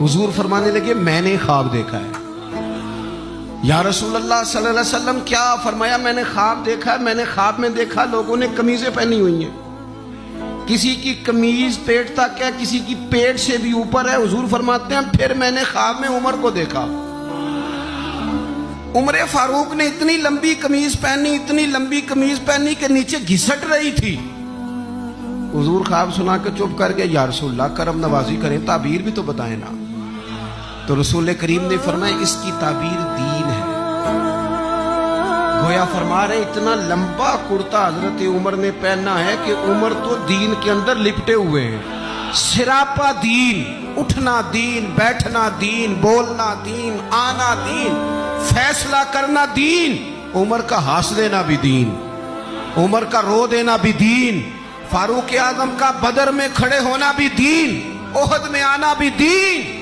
हुजूर फरमाने लगे मैंने ख्वाब देखा है। या रसूल अल्लाह सल्लल्लाहु अलैहि वसल्लम क्या फरमाया? मैंने ख्वाब देखा है। मैंने ख्वाब में देखा लोगों ने कमीजें पहनी हुई हैं, किसी की कमीज पेट तक है, किसी की पेट से भी ऊपर है। हुजूर फरमाते हैं फिर मैंने ख्वाब में उमर को देखा। उमर फारूक ने इतनी लंबी कमीज पहनी, इतनी लंबी कमीज पहनी कि नीचे घिसट रही थी। हुजूर ख्वाब सुना के चुप कर गए। या रसूलल्लाह करम नवाजी करें, ताबीर भी तो बताए ना। तो रसूल करीम ने फरमाया इसकी ताबीर दीन है। गोया फरमा रहे इतना लंबा कुर्ता हजरत उमर ने पहना है कि उमर तो दीन के अंदर लिपटे हुए हैं। सिरापा दीन, उठना दीन, बैठना दीन, बोलना दीन, आना दीन, फैसला करना दीन। उमर का हंस देना भी दीन, उमर का रो देना भी दीन, फारूक आजम का बदर में खड़े होना भी दीन, ओहद में आना भी दीन।